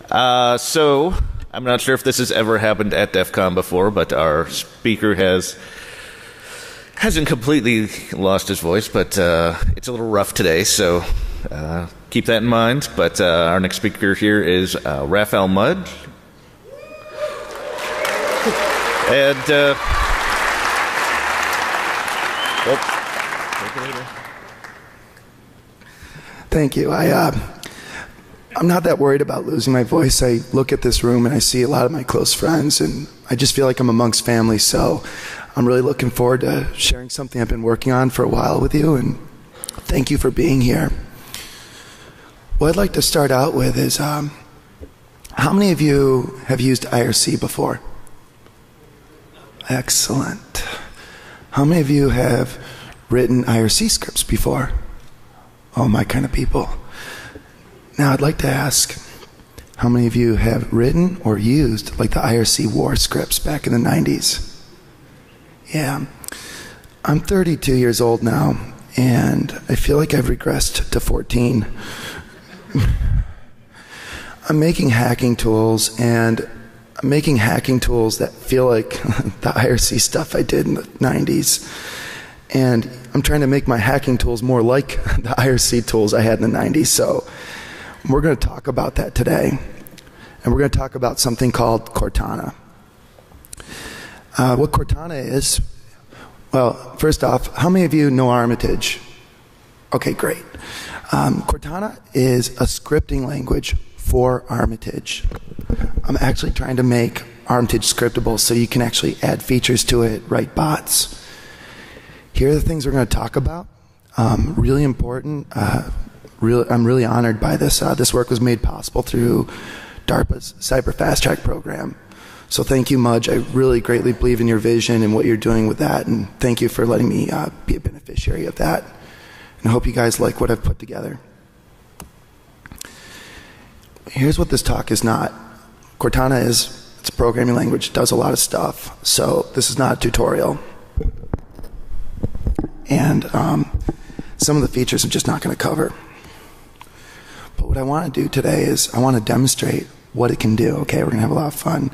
So, I'm not sure if this has ever happened at DEF CON before, but our speaker hasn't completely lost his voice, but it's a little rough today, so keep that in mind. But our next speaker here is RAPHAEL Mudge. And thank you. I'm not that worried about losing my voice. I look at this room and I see a lot of my close friends, and I just feel like I'm amongst family. So I'm really looking forward to sharing something I've been working on for a while with you, and thank you for being here. What I'd like to start out with is, how many of you have used IRC before? Excellent. How many of you have written IRC scripts before? Oh, my kind of people. Now I'd like to ask, how many of you have written or used like the IRC war scripts back in the 90s? Yeah. I'm 32 years old now, and I feel like I've regressed to 14. I'm making hacking tools, and I'm making hacking tools that feel like the IRC stuff I did in the 90s. And I'm trying to make my hacking tools more like the IRC tools I had in the 90s. So we're going to talk about that today. And we're going to talk about something called Cortana. What Cortana is, well, first off, how many of you know Armitage? Okay, great. Cortana is a scripting language for Armitage. I'm actually trying to make Armitage scriptable so you can actually add features to it, write bots. Here are the things we're going to talk about. Really important. I'm really honored by this. This work was made possible through DARPA's Cyber Fast Track program. So thank you, Mudge. I really greatly believe in your vision and what you're doing with that, and thank you for letting me be a beneficiary of that. And I hope you guys like what I've put together. Here's what this talk is not. Cortana it's a programming language, does a lot of stuff. So this is not a tutorial. And some of the features I'm just not going to cover. But what I want to do today is I want to demonstrate what it can do. Okay, we're going to have a lot of fun.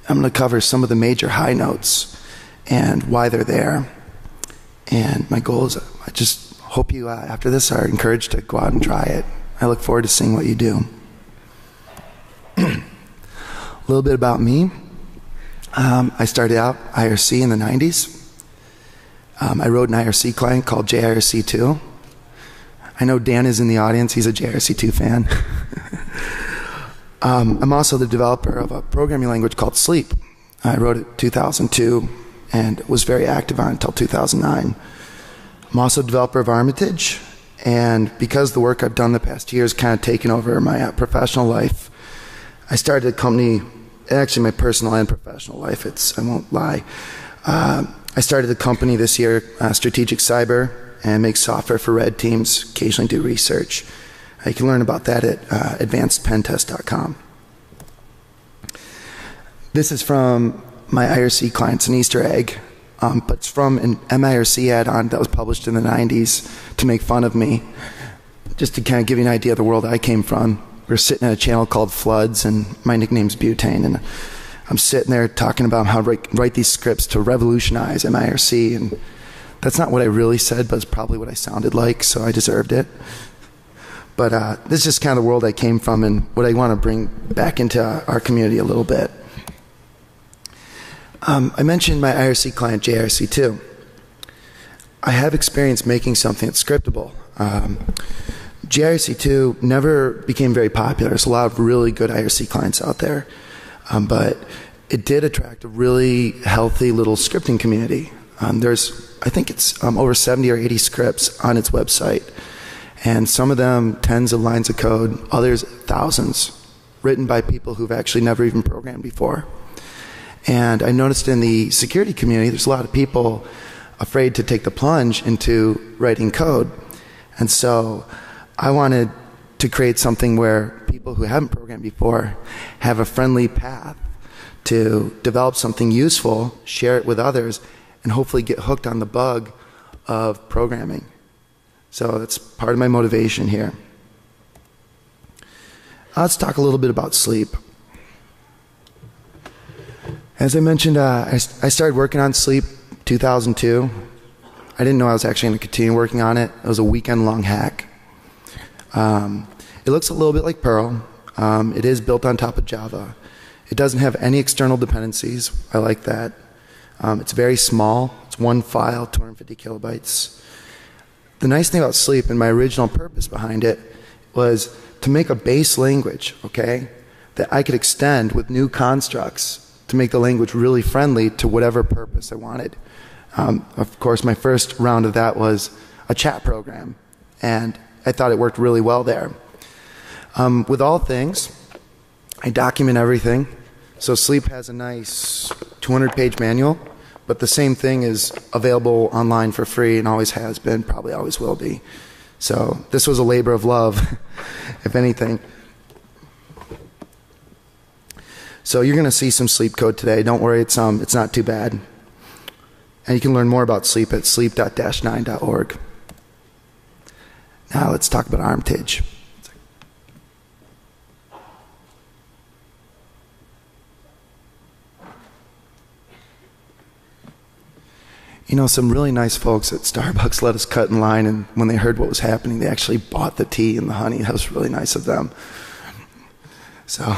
I'm going to cover some of the major high notes and why they're there. And my goal is I just hope you, after this, are encouraged to go out and try it. I look forward to seeing what you do. A little bit about me. I started out IRC in the 90s. I wrote an IRC client called JIRC2. I know Dan is in the audience. He's a JIRC2 fan. I'm also the developer of a programming language called Sleep. I wrote it in 2002 and was very active on it until 2009. I'm also a developer of Armitage, and because the work I've done the past year has kind of taken over my professional life, I started a company, actually my personal and professional life, I won't lie. I started the company this year, Strategic Cyber, and make software for red teams, occasionally do research. You can learn about that at advancedpentest.com. This is from my IRC client. It's an Easter egg, but it's from an MIRC add-on that was published in the 90s to make fun of me. Just to kind of give you an idea of the world I came from. We're sitting at a channel called Floods, and my nickname's Butane, and I'm sitting there talking about how to write these scripts to revolutionize MIRC, and that's not what I really said, but it's probably what I sounded like, so I deserved it. But this is just kind of the world I came from and what I want to bring back into our community a little bit. I mentioned my IRC client, JIRC2. I have experience making something that's scriptable. JIRC2 never became very popular. There's a lot of really good IRC clients out there. But it did attract a really healthy little scripting community. I think it's over 70 or 80 scripts on its website. And some of them tens of lines of code, others thousands, written by people who've actually never even programmed before. And I noticed in the security community, there's a lot of people afraid to take the plunge into writing code. And so I wanted to create something where people who haven't programmed before have a friendly path to develop something useful, share it with others, and hopefully get hooked on the bug of programming. So that's part of my motivation here. Let's talk a little bit about sleep. As I mentioned, I started working on sleep 2002. I didn't know I was actually going to continue working on it. It was a weekend-long hack. It looks a little bit like Perl. It is built on top of Java. It doesn't have any external dependencies. I like that. It's very small. It's one file, 250 kilobytes. The nice thing about Sleep, and my original purpose behind it, was to make a base language, okay, that I could extend with new constructs to make the language really friendly to whatever purpose I wanted. Of course, my first round of that was a chat program, and I thought it worked really well there. With all things, I document everything. So Sleep has a nice 200-page manual, but the same thing is available online for free and always has been, probably always will be. So this was a labor of love, if anything. So you're going to see some Sleep code today. Don't worry, it's not too bad. And you can learn more about Sleep at sleep.-9.org. Now let's talk about Armitage. You know, some really nice folks at Starbucks let us cut in line, and when they heard what was happening, they actually bought the tea and the honey. That was really nice of them. So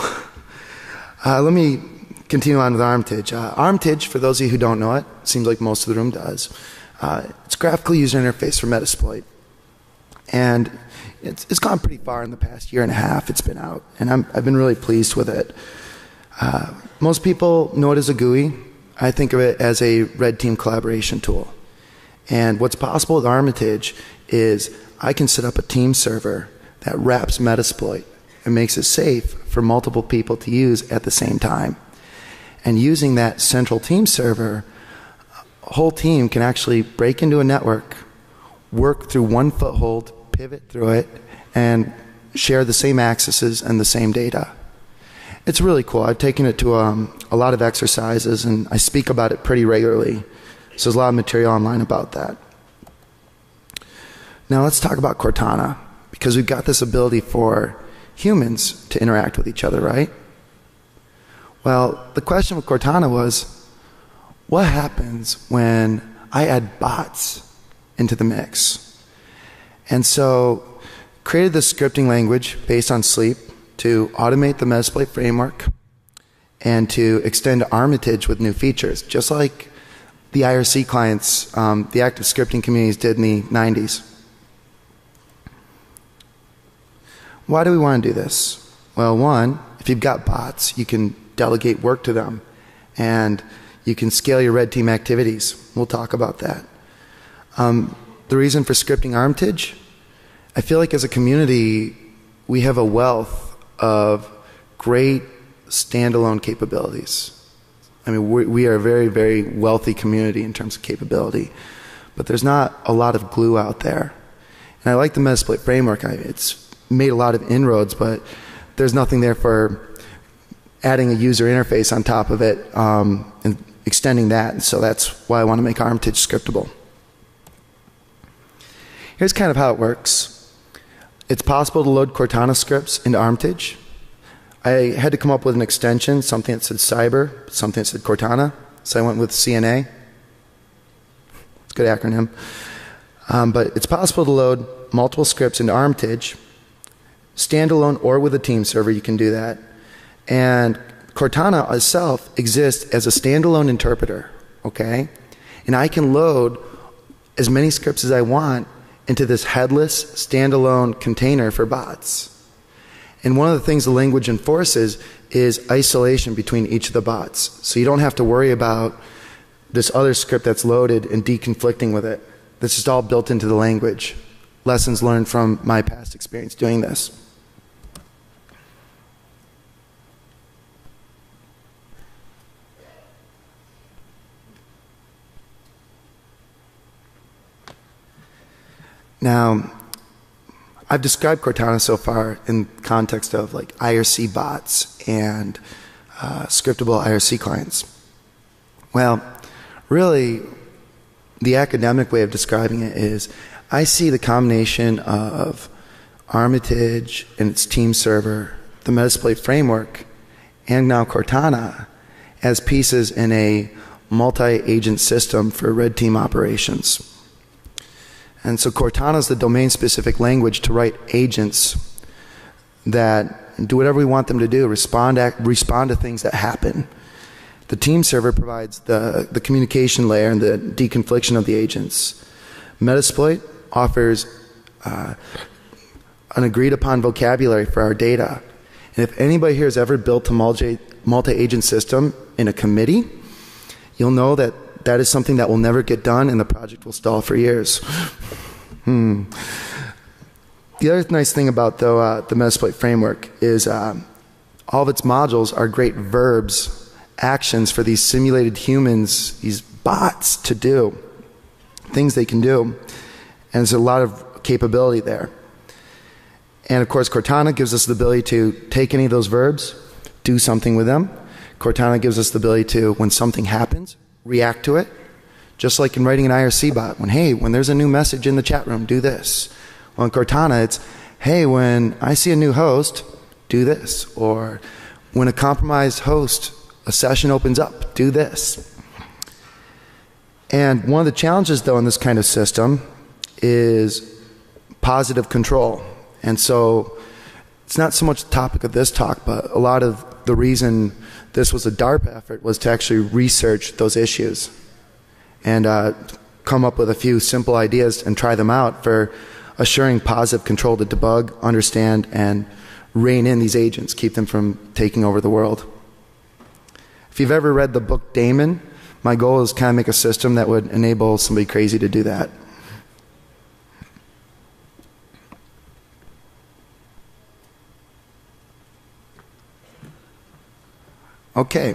let me continue on with Armitage. Armitage, for those of you who don't know it, seems like most of the room does. It's a graphical user interface for Metasploit. And it's gone pretty far in the past year and a half it's been out, and I've been really pleased with it. Most people know it as a GUI. I think of it as a red team collaboration tool. And what's possible with Armitage is I can set up a team server that wraps Metasploit and makes it safe for multiple people to use at the same time. And using that central team server, a whole team can actually break into a network, work through one foothold, pivot through it, and share the same accesses and the same data. It's really cool. I've taken it to a lot of exercises, and I speak about it pretty regularly. So there's a lot of material online about that. Now let's talk about Cortana, because we've got this ability for humans to interact with each other, right? Well, the question with Cortana was, what happens when I add bots into the mix? And so created this scripting language based on Sleep to automate the Metasploit framework and to extend Armitage with new features, just like the IRC clients, the active scripting communities did in the 90s. Why do we want to do this? Well, one, if you've got bots, you can delegate work to them, and you can scale your red team activities. We'll talk about that. The reason for scripting Armitage, I feel like as a community, we have a wealth of great standalone capabilities. I mean, we are a very, very wealthy community in terms of capability, but there's not a lot of glue out there. And I like the Metasploit framework. It's made a lot of inroads, but there's nothing there for adding a user interface on top of it and extending that. And so that's why I want to make Armitage scriptable. Here's kind of how it works. It's possible to load Cortana scripts into Armitage. I had to come up with an extension, something that said Cyber, something that said Cortana, so I went with CNA. It's a good acronym. But it's possible to load multiple scripts into Armitage, standalone or with a team server, you can do that. And Cortana itself exists as a standalone interpreter, okay? And I can load as many scripts as I want into this headless, standalone container for bots. And one of the things the language enforces is isolation between each of the bots. So you don't have to worry about this other script that's loaded and deconflicting with it. This is all built into the language. Lessons learned from my past experience doing this. Now, I've described Cortana so far in context of like IRC bots and scriptable IRC clients. Well, really, the academic way of describing it is I see the combination of Armitage and its team server the Metasploit framework, and now Cortana as pieces in a multi-agent system for red team operations. And so Cortana is the domain-specific language to write agents that do whatever we want them to do, respond to things that happen. The team server provides the communication layer and the deconfliction of the agents. Metasploit offers an agreed-upon vocabulary for our data. And if anybody here has ever built a multi-agent system in a committee, you'll know that that is something that will never get done and the project will stall for years. The other nice thing about the Metasploit framework is all of its modules are great verbs, actions for these simulated humans, these bots to do, things they can do. And there's a lot of capability there. And of course, Cortana gives us the ability to take any of those verbs, do something with them. Cortana gives us the ability to, when something happens, react to it. Just like in writing an IRC bot, when there's a new message in the chat room, do this. Well, in Cortana, it's, hey, when I see a new host, do this. Or when a compromised host, a session opens up, do this. And one of the challenges, though, in this kind of system is positive control. And so it's not so much the topic of this talk, but a lot of the reason this was a DARPA effort was to actually research those issues and come up with a few simple ideas and try them out for assuring positive control to debug, understand, and rein in these agents, keep them from taking over the world. If you've ever read the book Daemon, my goal is kind of make a system that would enable somebody crazy to do that. Okay,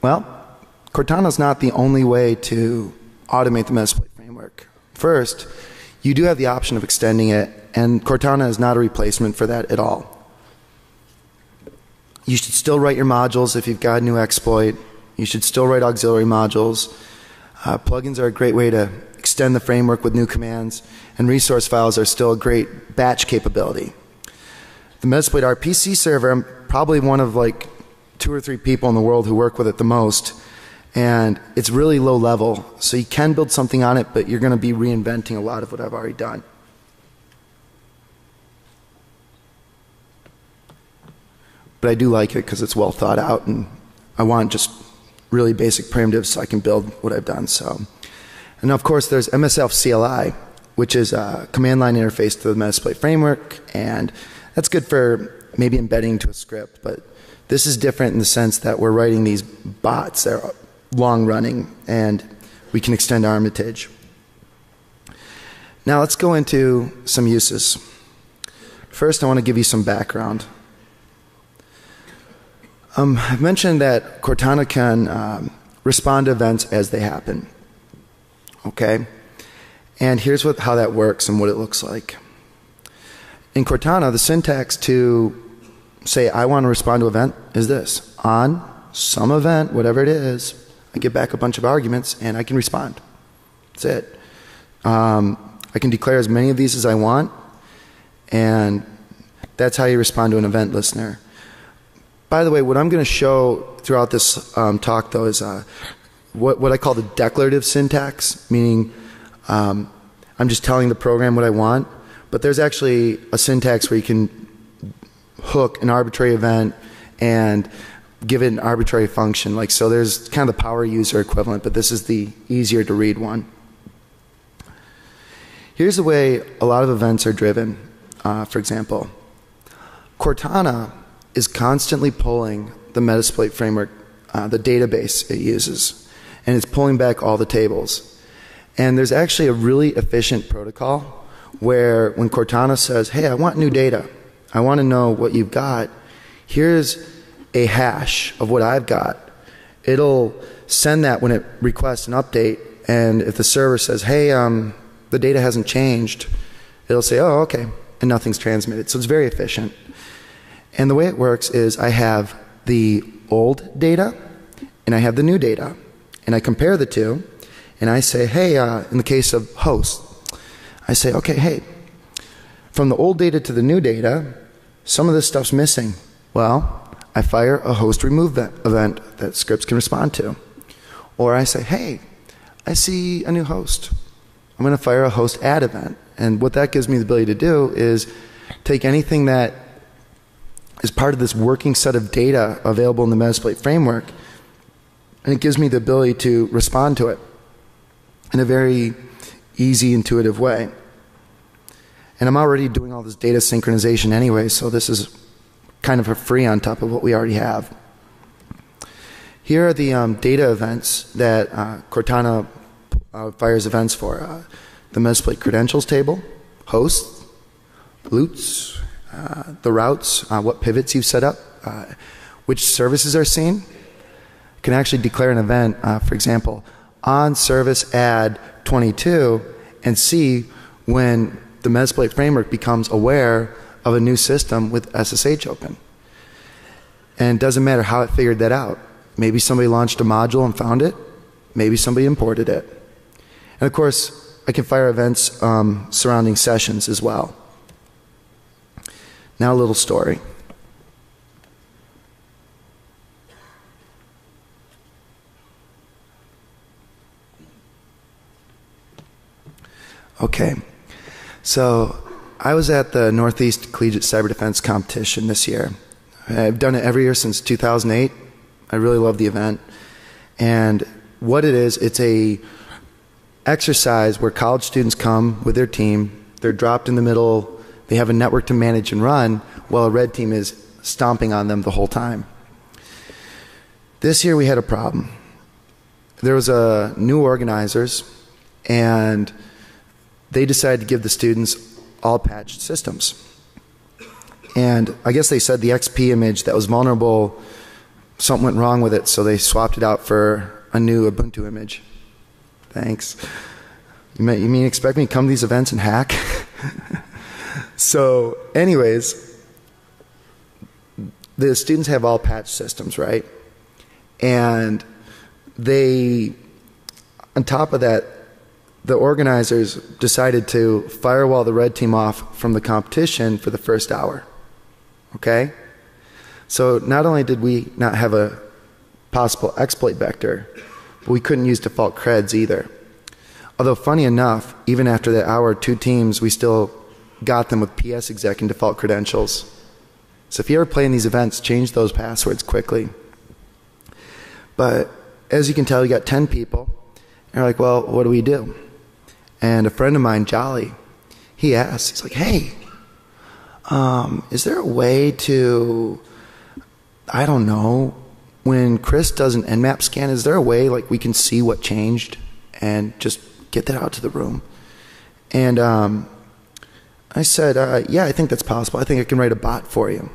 well, Cortana is not the only way to automate the Metasploit framework. First, you do have the option of extending it, and Cortana is not a replacement for that at all. You should still write your modules if you've got a new exploit. You should still write auxiliary modules. Plugins are a great way to extend the framework with new commands, and resource files are still a great batch capability. The Metasploit RPC server, I'm probably one of like 2 or 3 people in the world who work with it the most, and it's really low level, so you can build something on it, but you're going to be reinventing a lot of what I've already done. But I do like it because it's well thought out, and I want just really basic primitives so I can build what I've done. So, and of course there's MSF CLI, which is a command line interface to the Metasploit framework, and that's good for maybe embedding to a script, but this is different in the sense that we're writing these bots that are long running, and we can extend Armitage. Now let's go into some uses. First, I want to give you some background. I've mentioned that Cortana can respond to events as they happen. Okay? And here's how that works and what it looks like. In Cortana, the syntax to say I want to respond to an event is this. On some event, whatever it is, I give back a bunch of arguments and I can respond. That's it. I can declare as many of these as I want, and that's how you respond to an event listener. By the way, what I'm going to show throughout this talk, though, is what I call the declarative syntax, meaning I'm just telling the program what I want, but there's actually a syntax where you can hook an arbitrary event and give it an arbitrary function. Like, so there's kind of the power user equivalent, but this is the easier to read one. Here's the way a lot of events are driven. For example, Cortana is constantly pulling the Metasploit framework, the database it uses, and it's pulling back all the tables. And there's actually a really efficient protocol where when Cortana says, hey, I want new data, I want to know what you've got, here's a hash of what I've got. It'll send that when it requests an update, and if the server says, hey, the data hasn't changed, it'll say, oh, okay, and nothing's transmitted. So it's very efficient. And the way it works is I have the old data and I have the new data, and I compare the two, and I say, hey, in the case of hosts, I say, okay, hey, from the old data to the new data, some of this stuff's missing. Well, I fire a host remove event that scripts can respond to. Or I say, hey, I see a new host. I'm going to fire a host add event. And what that gives me the ability to do is take anything that is part of this working set of data available in the Metasploit framework, and it gives me the ability to respond to it in a very easy, intuitive way. And I'm already doing all this data synchronization anyway, so this is kind of a free on top of what we already have. Here are the data events that Cortana fires events for. The Metasploit credentials table, hosts, loots, the routes, what pivots you've set up, which services are seen. You can actually declare an event, for example, on service add 22, and see when the Metasploit framework becomes aware of a new system with SSH open. And it doesn't matter how it figured that out. Maybe somebody launched a module and found it. Maybe somebody imported it. And of course, I can fire events surrounding sessions as well. Now a little story. Okay, so I was at the Northeast Collegiate Cyber Defense Competition this year. I've done it every year since 2008. I really love the event. And what it is, it's a exercise where college students come with their team. They're dropped in the middle. They have a network to manage and run while a red team is stomping on them the whole time. This year we had a problem. There was new organizers, and they decided to give the students all patched systems. And I guess they said the XP image that was vulnerable, something went wrong with it, so they swapped it out for a new Ubuntu image. Thanks. You mean expect me to come to these events and hack? So anyways, the students have all patched systems, right? And they, on top of that, the organizers decided to firewall the red team off from the competition for the first hour. Okay? So not only did we not have a possible exploit vector, but we couldn't use default creds either. Although funny enough, even after that hour, 2 teams, we still got them with PS exec and default credentials. So if you ever play in these events, change those passwords quickly. But as you can tell, you got 10 people. And you're like, well, what do we do? And a friend of mine, Jolly, he asked, he's like, hey, is there a way to, I don't know, when Chris does an Nmap scan, is there a way like we can see what changed and just get that out to the room? And I said, yeah, I think that's possible. I think I can write a bot for you.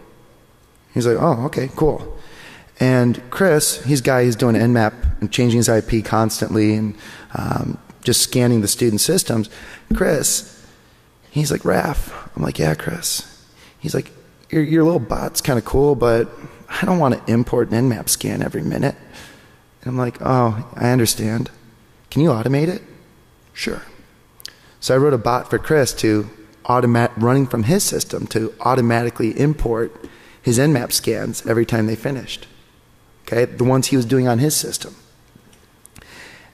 He's like, oh, okay, cool. And Chris, he's a guy who's doing Nmap and changing his IP constantly and just scanning the student systems. Chris, he's like, Raph. I'm like, yeah, Chris. He's like, your little bot's kind of cool, but I don't want to import an Nmap scan every minute. And I'm like, oh, I understand. Can you automate it? Sure. So I wrote a bot for Chris to running from his system to automatically import his Nmap scans every time they finished. Okay, the ones he was doing on his system.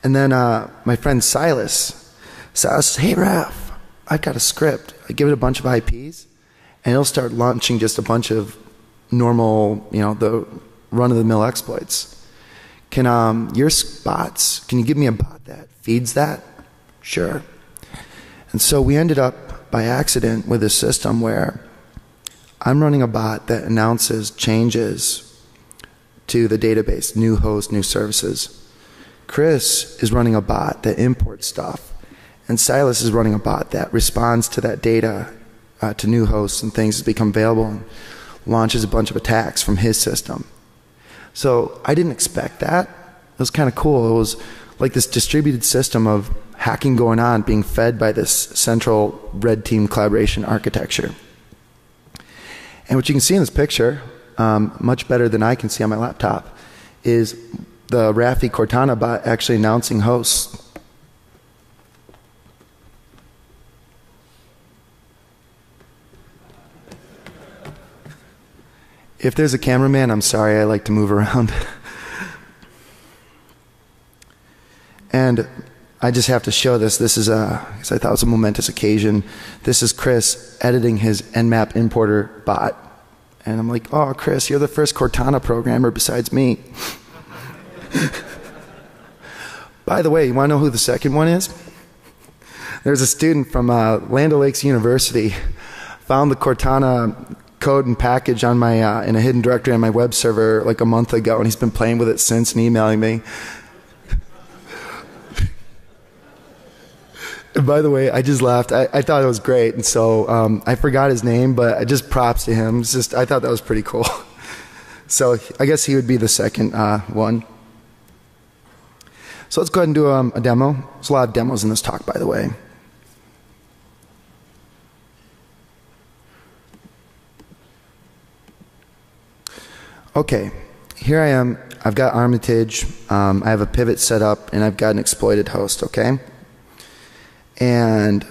And then my friend Silas says, hey Raph, I've got a script. I give it a bunch of IPs, and it'll start launching just a bunch of normal, the run-of-the-mill exploits. Can your bots, can you give me a bot that feeds that? Sure. And so we ended up by accident with a system where I'm running a bot that announces changes to the database, new host, new services. Chris is running a bot that imports stuff, and Silas is running a bot that responds to that data to new hosts and things that become available and launches a bunch of attacks from his system. So I didn't expect that. It was kind of cool. It was like this distributed system of hacking going on being fed by this central red team collaboration architecture. And what you can see in this picture, much better than I can see on my laptop, is the RAPHAEL Cortana bot actually announcing hosts. If there's a cameraman, I'm sorry, I like to move around. And I just have to show this. This is because I thought it was a momentous occasion. This is Chris editing his Nmap importer bot. And I'm like, oh, Chris, you're the first Cortana programmer besides me. By the way, you want to know who the second one is? There's a student from Land O'Lakes University found the Cortana code and package on my in a hidden directory on my web server like a month ago, and he's been playing with it since and emailing me. And by the way, I just laughed. I thought it was great, and so I forgot his name, but I just props to him. It's just, I thought that was pretty cool. So I guess he would be the second one. So let's go ahead and do a demo. There's a lot of demos in this talk, by the way. Okay, here I am. I've got Armitage. I have a pivot set up, and I've got an exploited host, okay? And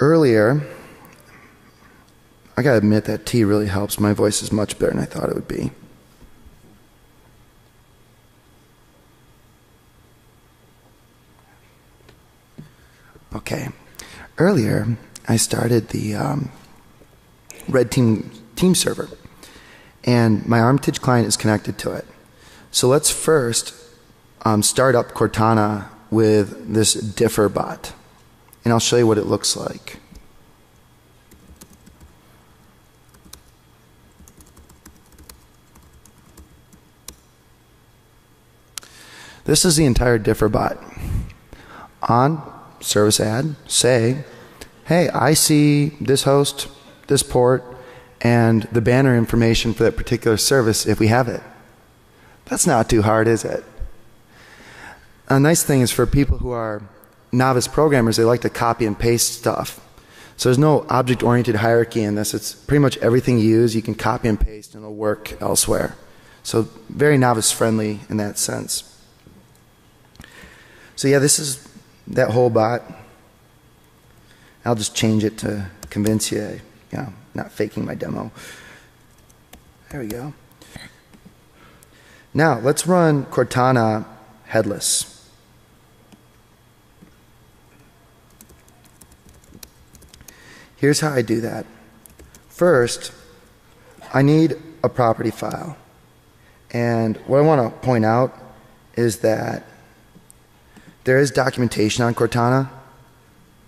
earlier, I gotta admit that T really helps. My voice is much better than I thought it would be. Okay, earlier I started the Red Team server, and my Armitage client is connected to it. So let's first start up Cortana with this differ bot, and I'll show you what it looks like. This is the entire differ bot. On service add, say, hey, I see this host, this port, and the banner information for that particular service if we have it. That's not too hard, is it? A nice thing is for people who are novice programmers, they like to copy and paste stuff. So there's no object-oriented hierarchy in this. It's pretty much everything you use, you can copy and paste and it'll work elsewhere. So very novice-friendly in that sense. So yeah, this is that whole bot. I'll just change it to convince you, not faking my demo. There we go. Now let's run Cortana headless. Here's how I do that. First, I need a property file. And what I want to point out is that there is documentation on Cortana,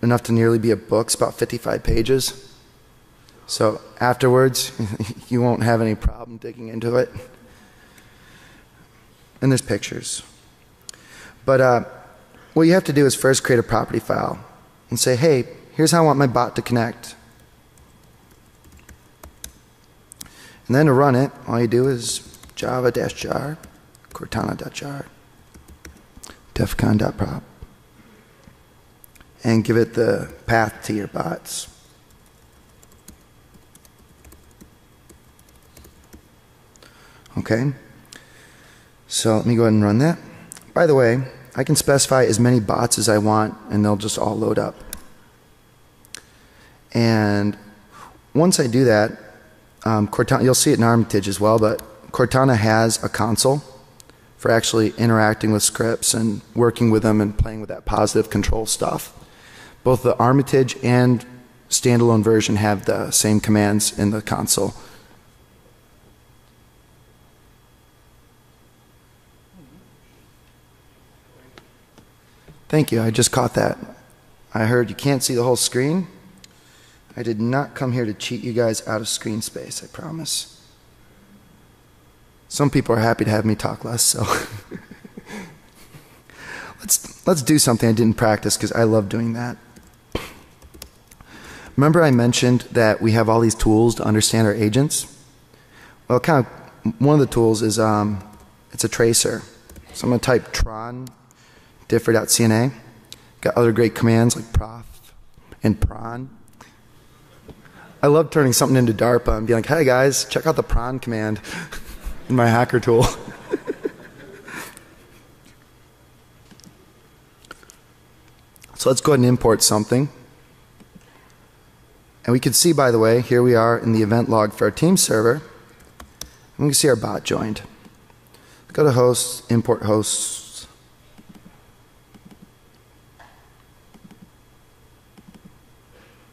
enough to nearly be a book. It's about 55 pages. So afterwards, you won't have any problem digging into it. And there's pictures. But what you have to do is first create a property file and say, hey, here's how I want my bot to connect. And then to run it, all you do is java-jar, cortana.jar, defcon.prop, and give it the path to your bots. Okay, so let me go ahead and run that. By the way, I can specify as many bots as I want and they'll just all load up. And once I do that, Cortana, you'll see it in Armitage as well, but Cortana has a console for actually interacting with scripts and working with them and playing with that positive control stuff. Both the Armitage and standalone version have the same commands in the console. Thank you, I just caught that. I heard you can't see the whole screen. I did not come here to cheat you guys out of screen space, I promise. Some people are happy to have me talk less, so. Let's do something I didn't practice because I love doing that. Remember I mentioned that we have all these tools to understand our agents? Well, kind of one of the tools is it's a tracer. So I'm going to type tron differ.cna. Got other great commands like prof and pron. I love turning something into DARPA and being like, hey guys, check out the pron command in my hacker tool. So let's go ahead and import something. And we can see, by the way, here we are in the event log for our team server. we can see our bot joined. Go to hosts, import hosts.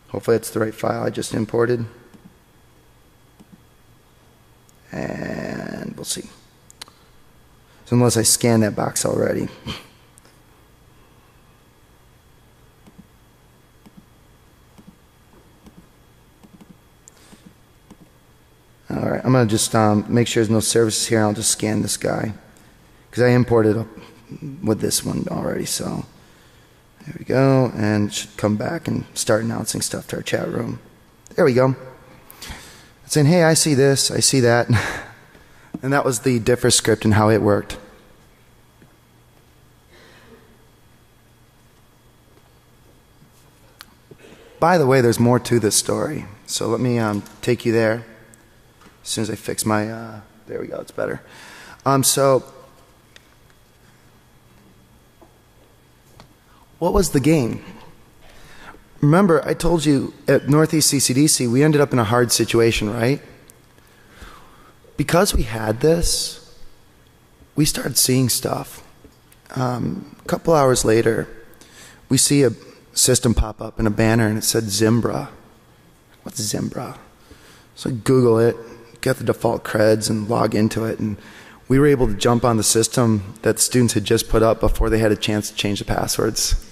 Hopefully that's the right file I just imported. And we'll see. So unless I scan that box already. All right, I'm going to just make sure there's no services here. I'll just scan this guy because I imported with this one already. So there we go, and it should come back and start announcing stuff to our chat room. There we go. It's saying, hey, I see this, I see that. And that was the differ script and how it worked. By the way, there's more to this story. So let me take you there as soon as I fix my, there we go, it's better. So what was the game? Remember, I told you at Northeast CCDC, we ended up in a hard situation, right? Because we had this, we started seeing stuff. A couple hours later, we see a system pop up in a banner and it said Zimbra. What's Zimbra? So I Google it, get the default creds and log into it, and we were able to jump on the system that students had just put up before they had a chance to change the passwords.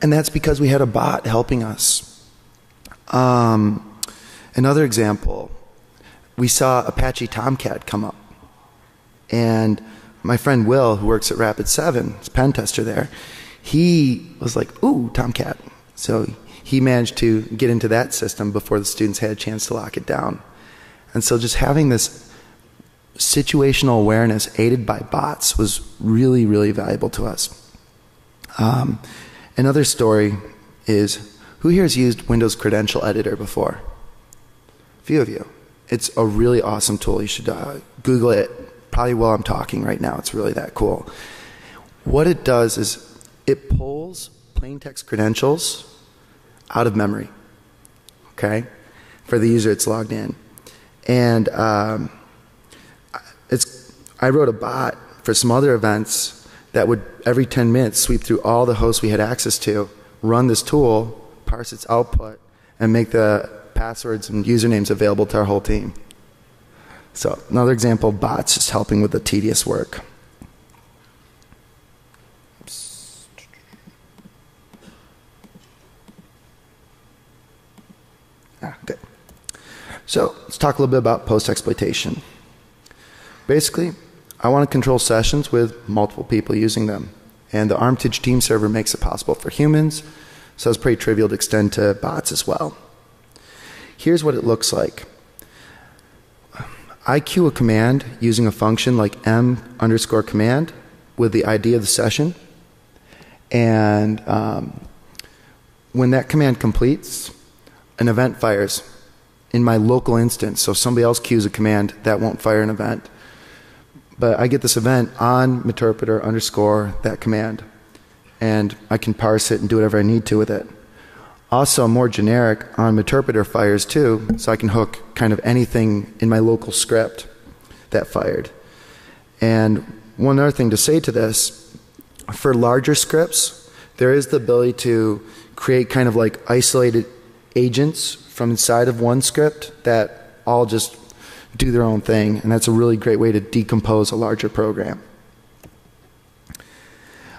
And that's because we had a bot helping us. Another example, we saw Apache Tomcat come up. And my friend Will, who works at Rapid7, is a pen tester there, he was like, ooh, Tomcat. So he managed to get into that system before the students had a chance to lock it down. And so just having this situational awareness aided by bots was really, really valuable to us. Another story is, who here has used Windows Credential Editor before? A few of you. It's a really awesome tool. You should Google it probably while I'm talking right now. It's really that cool. What it does is it pulls plain text credentials out of memory, okay, for the user it's logged in. And I wrote a bot for some other events that would every 10 minutes sweep through all the hosts we had access to, run this tool, parse its output, and make the passwords and usernames available to our whole team. So another example, bots just helping with the tedious work. Oops. Good. So let's talk a little bit about post-exploitation. Basically, I want to control sessions with multiple people using them. And the Armitage team server makes it possible for humans, so it's pretty trivial to extend to bots as well. Here's what it looks like. I queue a command using a function like m_command with the ID of the session. And when that command completes, an event fires in my local instance. So if somebody else queues a command, that won't fire an event. But I get this event on meterpreter _ that command. And I can parse it and do whatever I need to with it. Also, more generic, on meterpreter fires too, so I can hook kind of anything in my local script that fired. And one other thing to say to this, for larger scripts, there is the ability to create kind of like isolated agents from inside of one script that all just do their own thing, and that's a really great way to decompose a larger program.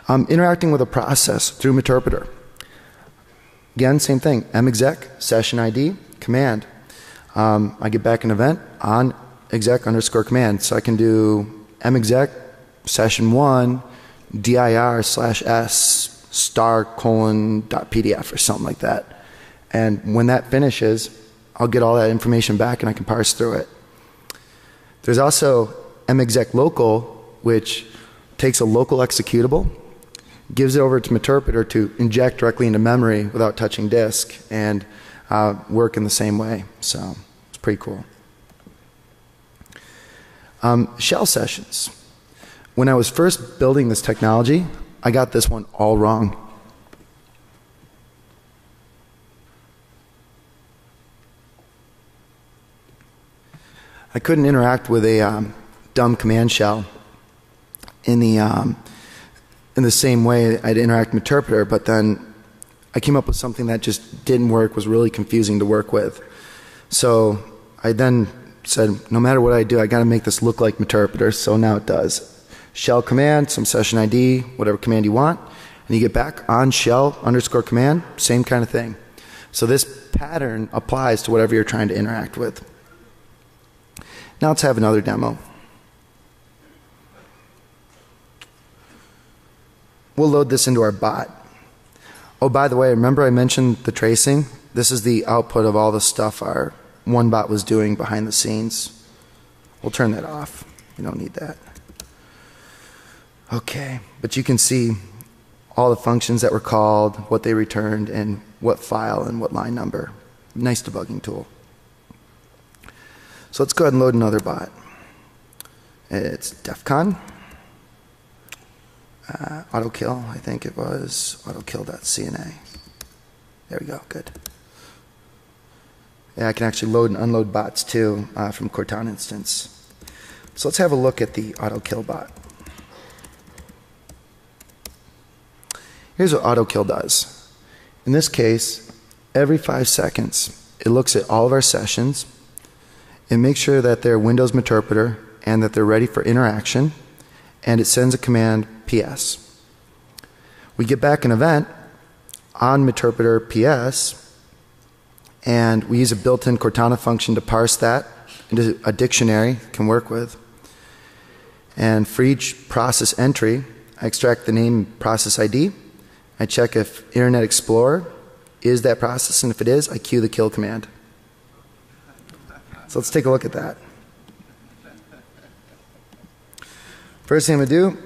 Interacting with a process through meterpreter. Again, same thing, mexec, session ID, command. I get back an event on exec _command, so I can do mexec session1 dir/s *:.pdf or something like that. And when that finishes, I'll get all that information back and I can parse through it. There's also mexec local, which takes a local executable, gives it over to meterpreter to inject directly into memory without touching disk, and work in the same way. So it's pretty cool. Shell sessions. When I was first building this technology, I got this one all wrong. I couldn't interact with a dumb command shell in the same way I'd interact with Interpreter, but then I came up with something that just didn't work, was really confusing to work with. So I then said, no matter what I do, I got to make this look like Interpreter, so now it does. Shell command, some session ID, whatever command you want, and you get back on shell underscore command, same kind of thing. So this pattern applies to whatever you're trying to interact with. Now let's have another demo. We'll load this into our bot. Oh, by the way, remember I mentioned the tracing? This is the output of all the stuff our one bot was doing behind the scenes. We'll turn that off. We don't need that. Okay, but you can see all the functions that were called, what they returned, and what file and what line number. Nice debugging tool. So let's go ahead and load another bot. It's defcon. Autokill, I think it was autokill.cna. There we go, good. Yeah, I can actually load and unload bots too from Cortana instance. So let's have a look at the autokill bot. Here's what autokill does. In this case, every 5 seconds, it looks at all of our sessions and makes sure that they're Windows Interpreter and that they're ready for interaction, and it sends a command PS. We get back an event on Interpreter PS, and we use a built-in Cortana function to parse that into a dictionary it can work with. And for each process entry, I extract the name process ID. I check if Internet Explorer is that process, and if it is, I queue the kill command. So let's take a look at that. First thing I'm going to do,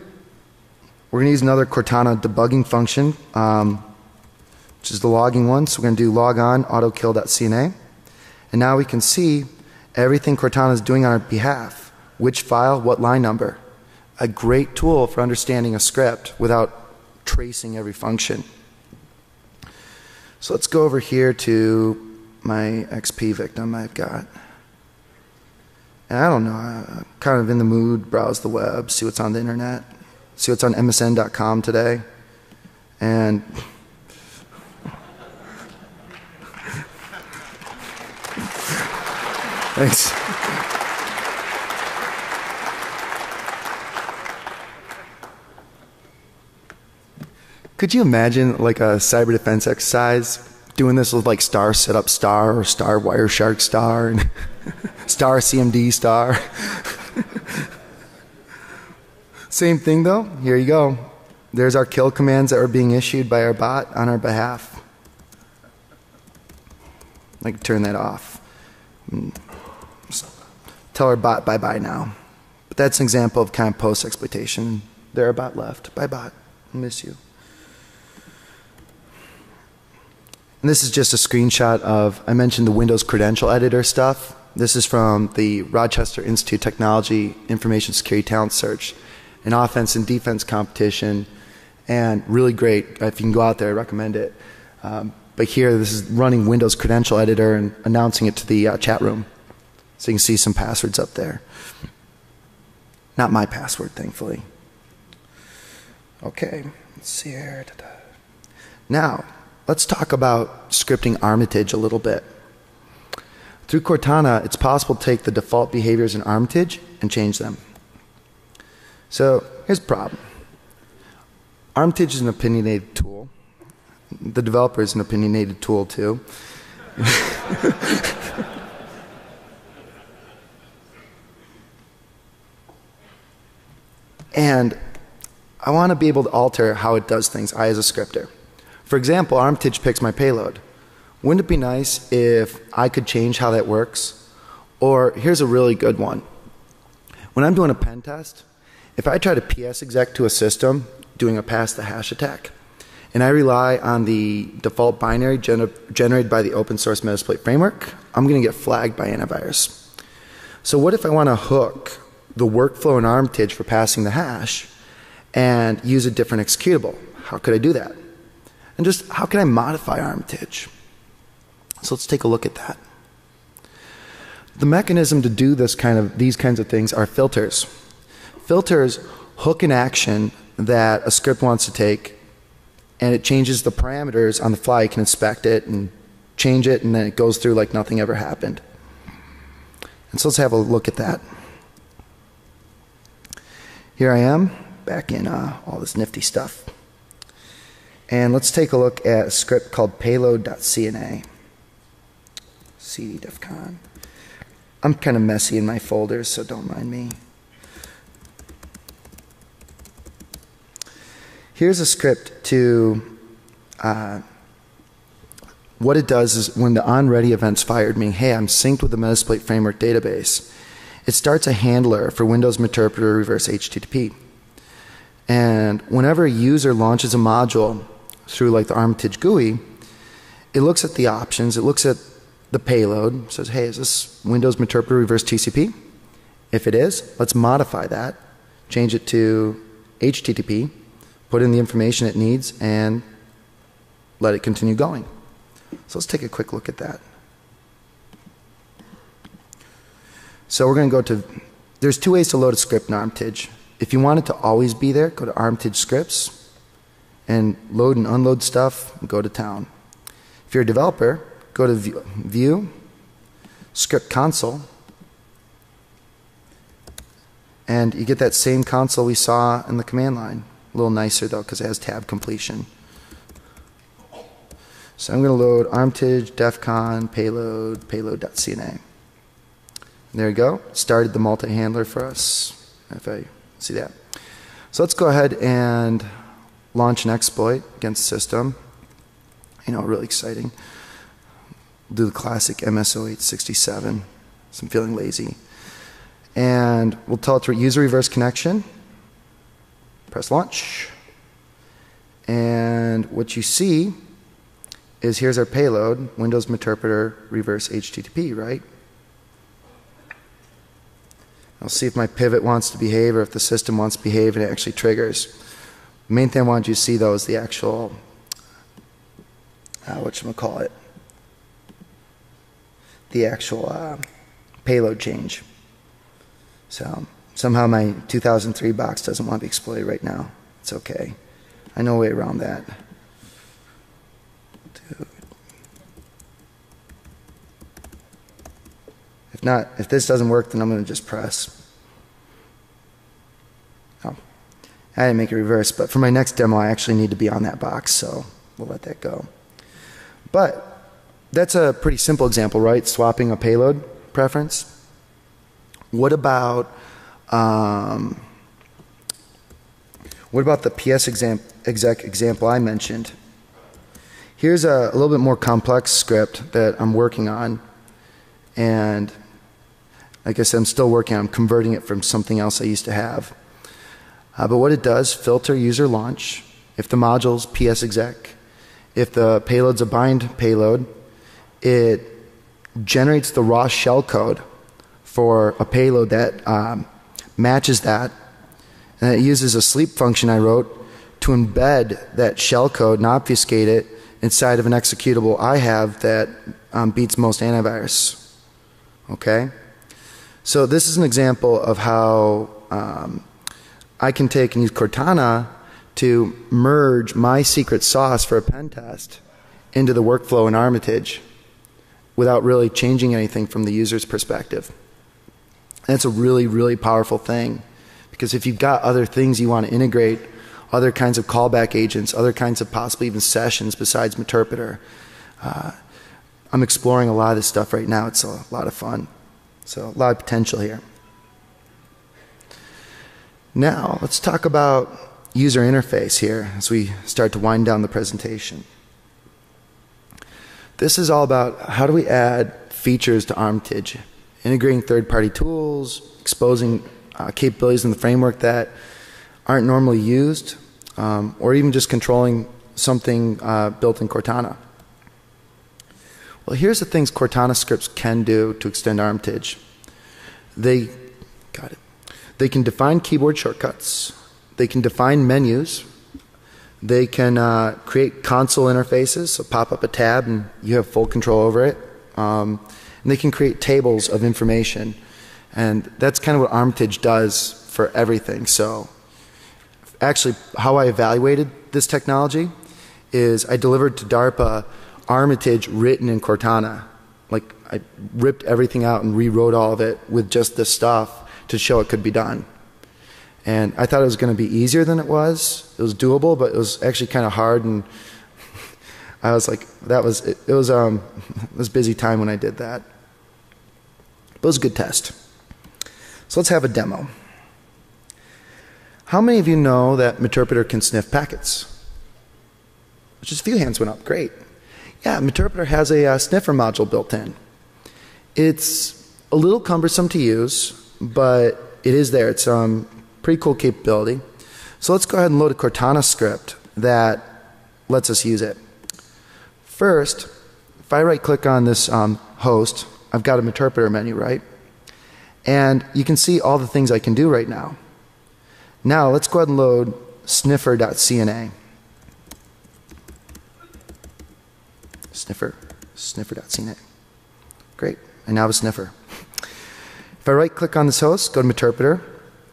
we're going to use another Cortana debugging function, which is the logging one. So we're going to do log on autokill.cna. And now we can see everything Cortana is doing on our behalf. Which file, what line number. A great tool for understanding a script without tracing every function. So let's go over here to my XP victim I've got. And I don't know, I'm kind of in the mood, browse the web, see what's on the internet, see what's on MSN.com today. And thanks. Could you imagine like a cyber defense exercise doing this with like star setup star or star Wireshark star and star CMD star? Same thing though. Here you go. There's our kill commands that were being issued by our bot on our behalf. I can turn that off. Tell our bot bye-bye now. But that's an example of kind of post-exploitation. There, our bot left. Bye bot. I miss you. And this is just a screenshot of, I mentioned the Windows credential editor stuff. This is from the Rochester Institute of Technology Information Security Talent Search, an offense and defense competition, and really great. If you can go out there, I recommend it. But here, this is running Windows credential editor and announcing it to the chat room. So you can see some passwords up there. Not my password, thankfully. Okay, let's see here. Now, let's talk about scripting Armitage a little bit. Through Cortana, it's possible to take the default behaviors in Armitage and change them. So here's the problem. Armitage is an opinionated tool. The developer is an opinionated tool too. And I want to be able to alter how it does things, I as a scripter. For example, Armitage picks my payload. Wouldn't it be nice if I could change how that works? Or here's a really good one. When I'm doing a pen test, if I try to PS exec to a system doing a pass the hash attack, and I rely on the default binary generated by the open source Metasploit framework, I'm going to get flagged by antivirus. So what if I want to hook the workflow in Armitage for passing the hash and use a different executable? How could I do that? And just how can I modify Armitage? So let's take a look at that. The mechanism to do these kinds of things are filters. Filters hook an action that a script wants to take, and it changes the parameters on the fly. You can inspect it and change it, and then it goes through like nothing ever happened. And so let's have a look at that. Here I am, back in all this nifty stuff. And let's take a look at a script called payload.cna. CD defcon. I'm kind of messy in my folders, so don't mind me. Here's a script to, what it does is when the onReady event's fired, meaning, hey, I'm synced with the Metasploit framework database, it starts a handler for Windows Interpreter reverse HTTP. And whenever a user launches a module through like the Armitage GUI, it looks at the options, it looks at the payload, says, hey, is this Windows Interpreter reverse TCP? If it is, let's modify that, change it to HTTP, put in the information it needs, and let it continue going. So let's take a quick look at that. So we're going to go to, there's two ways to load a script in Armitage. If you want it to always be there, go to Armitage Scripts and load and unload stuff and go to town. If you're a developer, go to View, Script Console, and you get that same console we saw in the command line. A little nicer though because it has tab completion. So I'm going to load Armitage, defcon, payload, payload.cna. There we go. Started the multi-handler for us. If I see that. So let's go ahead and launch an exploit against the system. You know, really exciting. We'll do the classic MS0867. So I'm feeling lazy. And we'll tell it to user reverse connection. Press launch. And what you see is here's our payload, Windows Interpreter reverse HTTP, right? I'll see if my pivot wants to behave or if the system wants to behave and it actually triggers. The main thing I want you to see though is the actual, whatchamacallit, the actual payload change. So somehow my 2003 box doesn't want to be exploited right now. It's okay. I know a way around that. Dude. If this doesn't work, then I'm going to just press. Oh, I didn't make it reverse, but for my next demo, I actually need to be on that box, so we'll let that go. But that's a pretty simple example, right? Swapping a payload preference. What about the PS exec example I mentioned? Here's a little bit more complex script that I'm working on, and like I said, I'm still working on converting it from something else I used to have. But what it does, filter user launch. If the module's PS exec, if the payload's a bind payload, it generates the raw shellcode for a payload that matches that, and it uses a sleep function I wrote to embed that shellcode and obfuscate it inside of an executable I have that beats most antivirus. Okay? So this is an example of how I can take and use Cortana to merge my secret sauce for a pen test into the workflow in Armitage without really changing anything from the user's perspective. That's a really, really powerful thing, because if you've got other things you want to integrate, other kinds of callback agents, other kinds of possibly even sessions besides Meterpreter, I'm exploring a lot of this stuff right now. It's a lot of fun. So a lot of potential here. Now let's talk about user interface here as we start to wind down the presentation. This is all about how do we add features to Armitage, integrating third-party tools, exposing capabilities in the framework that aren't normally used, or even just controlling something built in Cortana. Well, here's the things Cortana scripts can do to extend Armitage. They can define keyboard shortcuts. They can define menus. They can create console interfaces, so pop up a tab and you have full control over it. and they can create tables of information. And that's kind of what Armitage does for everything. So actually, how I evaluated this technology is I delivered to DARPA Armitage written in Cortana. Like, I ripped everything out and rewrote all of it with just this stuff to show it could be done. And I thought it was going to be easier than it was. It was doable, but it was actually kind of hard, and I was like, it was a busy time when I did that. But it was a good test. So let's have a demo. How many of you know that Meterpreter can sniff packets? Just a few hands went up. Great. Yeah, Meterpreter has a sniffer module built in. It's a little cumbersome to use, but it is there. It's pretty cool capability. So let's go ahead and load a Cortana script that lets us use it. First, if I right click on this host, I've got a Meterpreter menu, right? And you can see all the things I can do right now. Now let's go ahead and load sniffer.cna. Sniffer.cna. Great. I now have a sniffer. If I right click on this host, go to Meterpreter,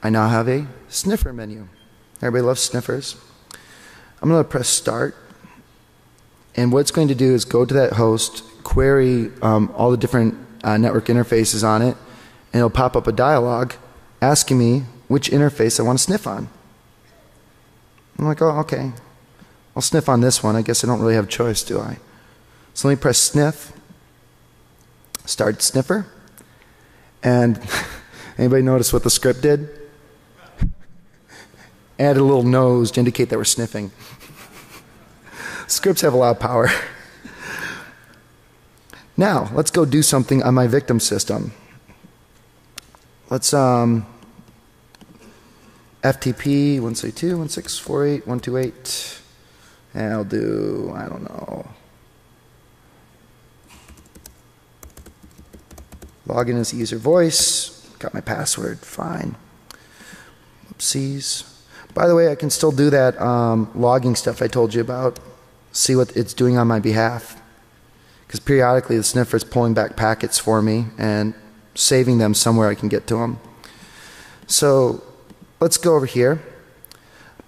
I now have a sniffer menu. Everybody loves sniffers. I'm going to press start. And what it's going to do is go to that host, query all the different network interfaces on it, and it'll pop up a dialog asking me which interface I want to sniff on. I'm like, oh, okay. I'll sniff on this one. I guess I don't really have a choice, do I? So let me press sniff, start sniffer, and anybody notice what the script did? Added a little nose to indicate that we're sniffing. Scripts have a lot of power. Now, let's go do something on my victim system. Let's FTP 162.168.128, and I'll do, I don't know, login as user voice, got my password, fine. Oopsies. By the way, I can still do that logging stuff I told you about, see what it's doing on my behalf, because periodically the sniffer is pulling back packets for me and saving them somewhere I can get to them. So let's go over here.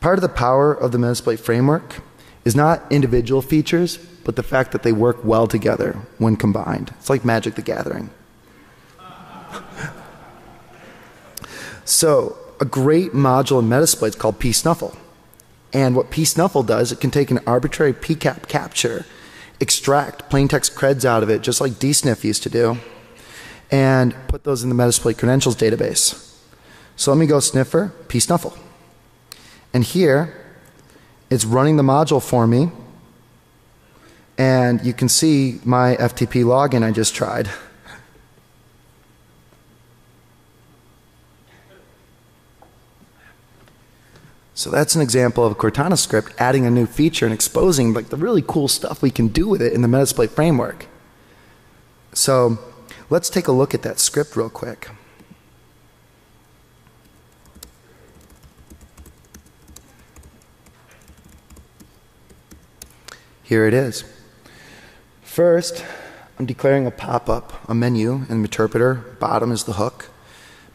Part of the power of the Metasploit framework is not individual features, but the fact that they work well together when combined. It's like Magic the Gathering. So a great module in Metasploit is called psnuffle. And what psnuffle does, it can take an arbitrary pcap capture, extract plain text creds out of it, just like dsniff used to do, and put those in the Metasploit credentials database. So let me go sniffer, psnuffle. And here, it's running the module for me, and you can see my FTP login I just tried. So that's an example of a Cortana script adding a new feature and exposing like the really cool stuff we can do with it in the Metasploit framework. So let's take a look at that script real quick. Here it is. First, I'm declaring a pop-up, a menu in Meterpreter. Bottom is the hook.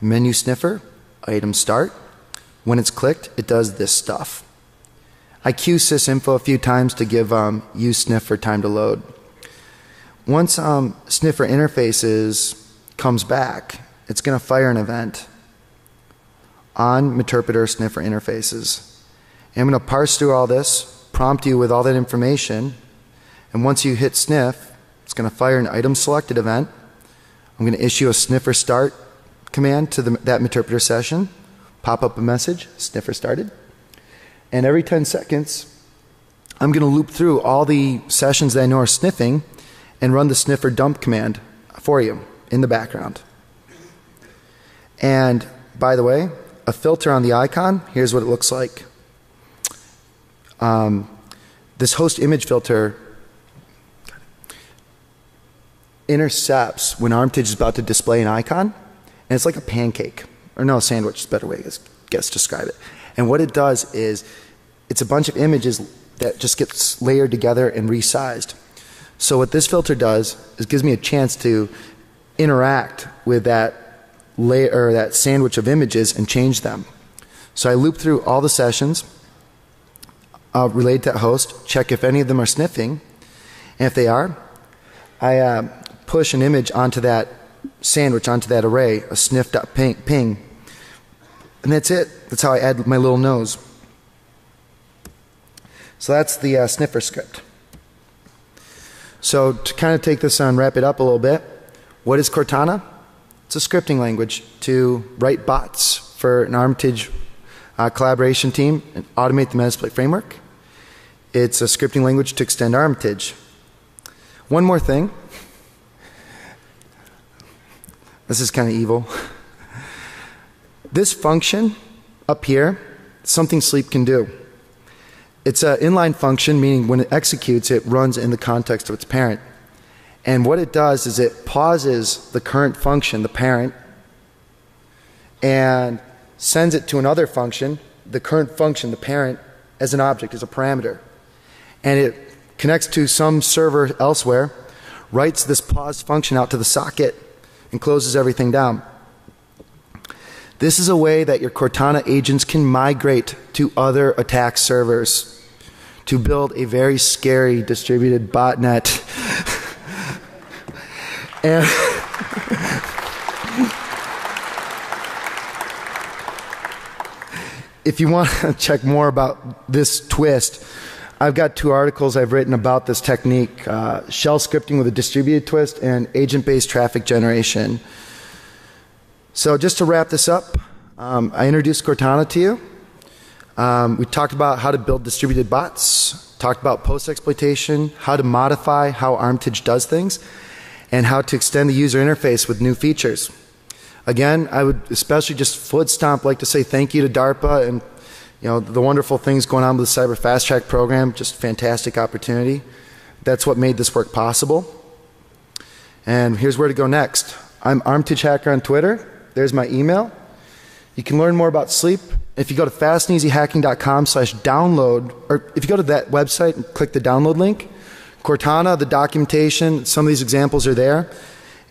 Menu sniffer, item start. When it's clicked, it does this stuff. I queue sysinfo a few times to give use sniffer time to load. Once sniffer interfaces comes back, it's going to fire an event on Meterpreter sniffer interfaces. And I'm going to parse through all this, prompt you with all that information, and once you hit sniff, it's going to fire an item selected event. I'm going to issue a sniffer start command to that Meterpreter session. Pop up a message, sniffer started. And every 10 seconds, I'm going to loop through all the sessions that I know are sniffing and run the sniffer dump command for you in the background. And by the way, a filter on the icon, here's what it looks like. This host image filter intercepts when Armitage is about to display an icon, and it's like a pancake. Or no, sandwich is a better way to describe it. And what it does is, it's a bunch of images that just gets layered together and resized. So what this filter does is gives me a chance to interact with that layer or that sandwich of images and change them. So I loop through all the sessions, relate to that host, check if any of them are sniffing, and if they are, I push an image onto that sandwich, onto that array, a sniff.ping, and that's it. That's how I add my little nose. So that's the sniffer script. So to kind of take this on, wrap it up a little bit, what is Cortana? It's a scripting language to write bots for an Armitage collaboration team and automate the Metasploit framework. It's a scripting language to extend Armitage. One more thing. This is kind of evil. This function up here, something sleep can do. It's an inline function, meaning when it executes, it runs in the context of its parent. And what it does is it pauses the current function, the parent, and sends it to another function, the current function, the parent, as an object, as a parameter. And it connects to some server elsewhere, writes this paused function out to the socket, and closes everything down. This is a way that your Cortana agents can migrate to other attack servers to build a very scary distributed botnet. And if you want to check more about this twist, I've got 2 articles I've written about this technique, shell scripting with a distributed twist and agent-based traffic generation. So just to wrap this up, I introduced Cortana to you. We talked about how to build distributed bots, talked about post-exploitation, how to modify how Armitage does things, and how to extend the user interface with new features. Again, I would especially just foot stomp like to say thank you to DARPA and the wonderful things going on with the Cyber Fast Track program. Just fantastic opportunity. That's what made this work possible. And here's where to go next. I'm Armitage Hacker on Twitter. There's my email. You can learn more about sleep. If you go to fastandeasyhacking.com/download, or if you go to that website and click the download link, Cortana, the documentation, some of these examples are there.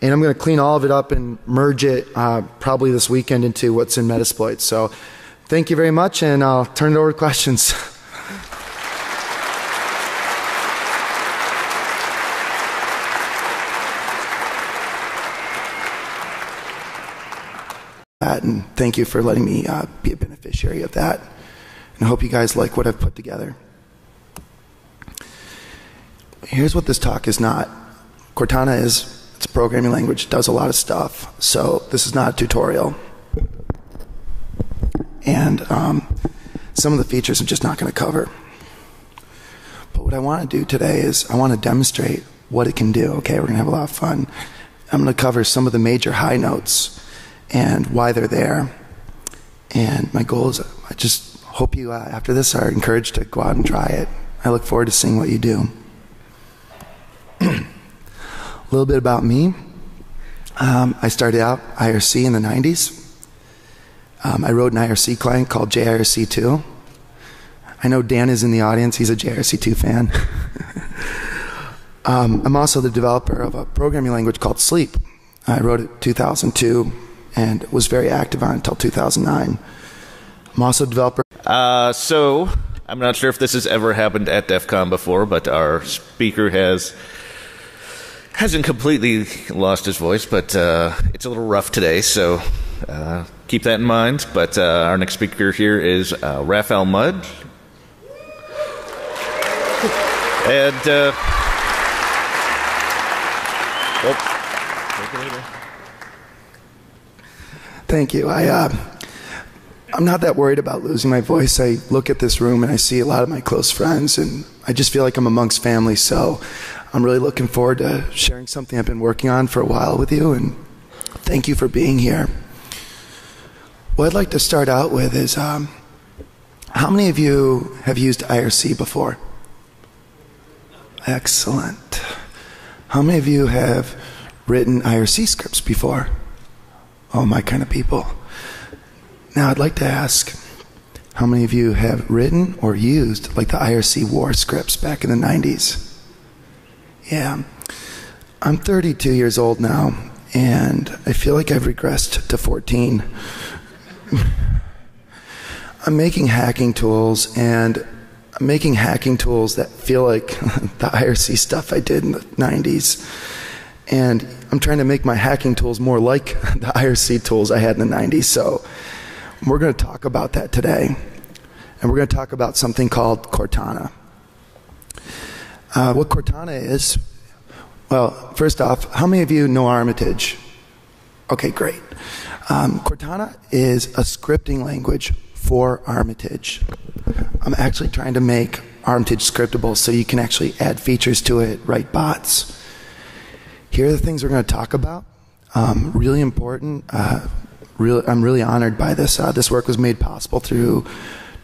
And I'm going to clean all of it up and merge it probably this weekend into what's in Metasploit. So thank you very much, and I'll turn it over to questions. And thank you for letting me be a beneficiary of that. And I hope you guys like what I've put together. Here's what this talk is not. Cortana it's a programming language, does a lot of stuff. So this is not a tutorial. And some of the features I'm just not going to cover. But what I want to do today is I want to demonstrate what it can do. Okay, we're going to have a lot of fun. I'm going to cover some of the major high notes and why they're there. And my goal is I just hope you, after this, are encouraged to go out and try it. I look forward to seeing what you do. A little bit about me. I started out IRC in the 90s. I wrote an IRC client called JIRC2. I know Dan is in the audience. He's a JIRC2 fan. I'm also the developer of a programming language called Sleep. I wrote it in 2002 and was very active on it until 2009. I'm also a developer. So I'm not sure if this has ever happened at DEF CON before, but our speaker hasn't completely lost his voice, but it's a little rough today, so keep that in mind. But our next speaker here is RAPHAEL Mudge. And thank you. I'm not that worried about losing my voice. I look at this room and I see a lot of my close friends, and I just feel like I'm amongst family. So I'm really looking forward to sharing something I've been working on for a while with you, and thank you for being here. What I'd like to start out with is how many of you have used IRC before? Excellent. How many of you have written IRC scripts before? Oh, my kind of people. Now I'd like to ask, how many of you have written or used like the IRC war scripts back in the 90s? Yeah. I'm 32 years old now, and I feel like I've regressed to 14. I'm making hacking tools, and I'm making hacking tools that feel like the IRC stuff I did in the 90s. And I'm trying to make my hacking tools more like the IRC tools I had in the 90s. So we're going to talk about that today. And we're going to talk about something called Cortana. What Cortana is, well, first off, how many of you know Armitage? Okay, great. Cortana is a scripting language for Armitage. I'm actually trying to make Armitage scriptable so you can actually add features to it, write bots. Here are the things we're going to talk about. Really important. I'm really honored by this. This work was made possible through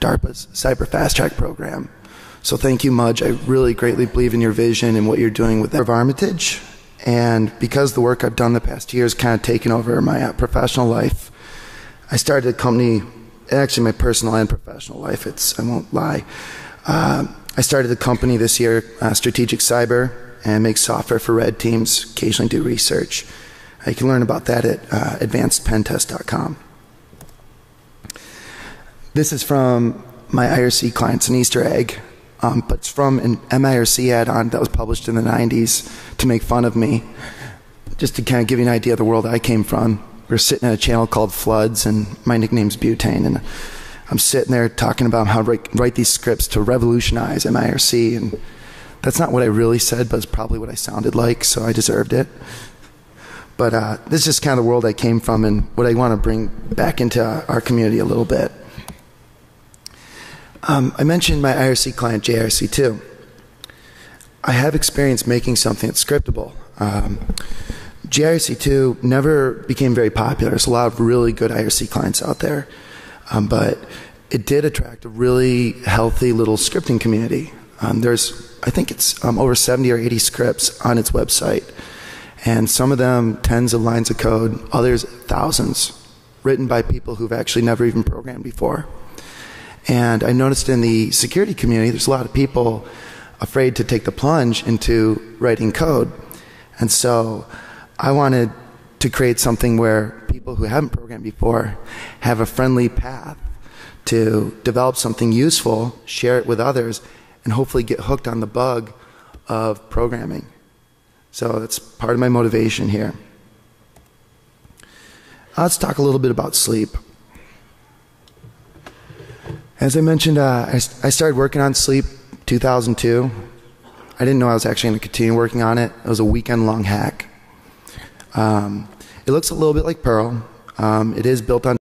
DARPA's Cyber Fast Track program. So thank you, Mudge. I really greatly believe in your vision and what you're doing with Armitage. And because the work I've done the past year has kind of taken over my professional life, I started a company, actually my personal and professional life, I won't lie. I started a company this year, Strategic Cyber, and make software for red teams, occasionally do research. You can learn about that at advancedpentest.com. This is from my IRC client. It's an Easter egg, but it's from an MIRC add-on that was published in the 90s to make fun of me. Just to kind of give you an idea of the world I came from. We're sitting at a channel called Floods, and my nickname's Butane, and I'm sitting there talking about how to write these scripts to revolutionize MIRC, and that's not what I really said, but it's probably what I sounded like, so I deserved it. But this is just kind of the world I came from and what I want to bring back into our community a little bit. I mentioned my IRC client, JIRC2. I have experience making something that's scriptable. JIRC2 never became very popular. There's a lot of really good IRC clients out there, but it did attract a really healthy little scripting community. I think it's over 70 or 80 scripts on its website, and some of them tens of lines of code, others thousands, written by people who've actually never even programmed before. And I noticed in the security community, there's a lot of people afraid to take the plunge into writing code. And so I wanted to create something where people who haven't programmed before have a friendly path to develop something useful, share it with others, and hopefully get hooked on the bug of programming. So that's part of my motivation here. Let's talk a little bit about sleep. As I mentioned, I started working on sleep 2002. I didn't know I was actually going to continue working on it. It was a weekend-long hack. It looks a little bit like Perl. It is built on